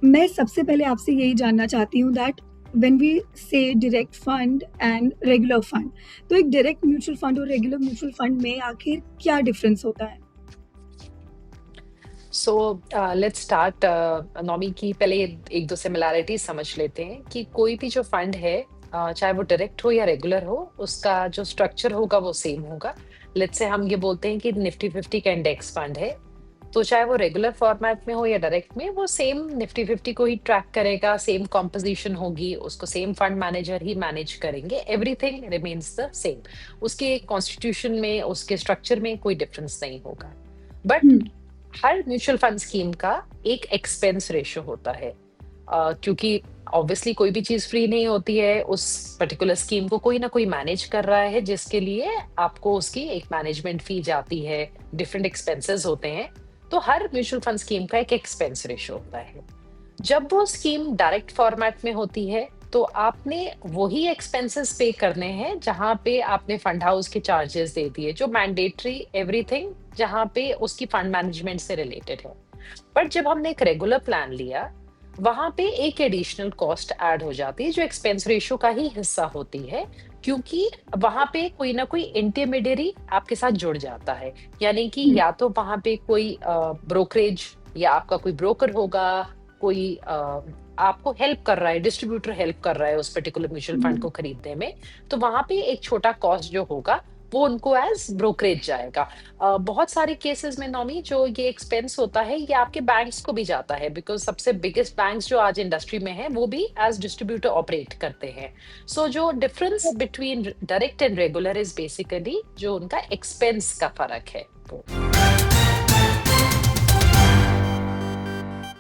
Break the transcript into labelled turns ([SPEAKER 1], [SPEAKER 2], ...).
[SPEAKER 1] मैं सबसे पहले आपसे यही जानना चाहती हूँ दैट व्हेन वी से direct fund and regular fund, तो एक डायरेक्ट म्यूचुअल फंड और रेगुलर म्यूचुअल फंड में आखिर क्या डिफरेंस होता है?
[SPEAKER 2] सो लेट्स स्टार्ट नॉमी की पहले एक दो सिमिलैरिटीज समझ लेते हैं कि कोई भी जो फंड है, चाहे वो डायरेक्ट हो या रेगुलर हो, उसका जो स्ट्रक्चर होगा वो सेम होगा। लेट्स से हम ये बोलते हैं कि निफ्टी 50 का इंडेक्स फंड है, तो चाहे वो रेगुलर फॉर्मेट में हो या डायरेक्ट में, वो सेम निफ्टी 50 को ही ट्रैक करेगा, सेम कॉम्पोजिशन होगी, उसको सेम फंड मैनेजर ही मैनेज करेंगे, एवरीथिंग रिमेन्स द सेम। उसके कॉन्स्टिट्यूशन में, उसके स्ट्रक्चर में कोई डिफरेंस नहीं होगा। But
[SPEAKER 1] hmm,
[SPEAKER 2] her mutual fund scheme का एक एक्सपेंस रेशियो होता है, क्योंकि ऑब्वियसली कोई भी चीज फ्री नहीं होती है। उस पर्टिकुलर स्कीम को कोई ना कोई मैनेज कर रहा है, जिसके लिए आपको उसकी एक मैनेजमेंट फी जाती है, डिफरेंट एक्सपेंसेस होते हैं। तो हर म्यूचुअल फंड स्कीम का एक एक्सपेंस रेशियो होता है। जब वो स्कीम डायरेक्ट फॉर्मेट में होती है, तो आपने वही एक्सपेंसेस पे करने हैं जहां पे आपने फंड हाउस के चार्जेस दे दिए, जो मैंडेटरी एवरीथिंग, जहां पे उसकी फंड मैनेजमेंट से रिलेटेड है। बट जब हमने एक रेगुलर प्लान लिया, वहां पे एक एडिशनल कॉस्ट ऐड हो जाती है, जो एक्सपेंस रेशियो का ही हिस्सा होती है, क्योंकि वहां पे कोई ना कोई इंटरमीडियरी आपके साथ जुड़ जाता है। यानी कि
[SPEAKER 1] हुँ,
[SPEAKER 2] या तो वहां पे कोई ब्रोकरेज या आपका कोई ब्रोकर होगा, कोई आपको हेल्प कर रहा है, डिस्ट्रीब्यूटर हेल्प कर रहा है उस पर्टिकुलर म्यूचुअल फंड
[SPEAKER 1] हुँ।
[SPEAKER 2] को खरीदने में, तो वहां पे एक छोटा कॉस्ट जो होगा, वो उनको एज ब्रोकरेज जाएगा। बहुत सारे केसेस में नॉमी जो ये एक्सपेंस होता है, ये आपके बैंक्स को भी जाता है, बिकॉज सबसे बिगेस्ट बैंक्स जो आज इंडस्ट्री में है, वो भी एज डिस्ट्रीब्यूटर ऑपरेट करते हैं। सो जो difference between direct and regular is basically जो उनका एक्सपेंस का फर्क है वो।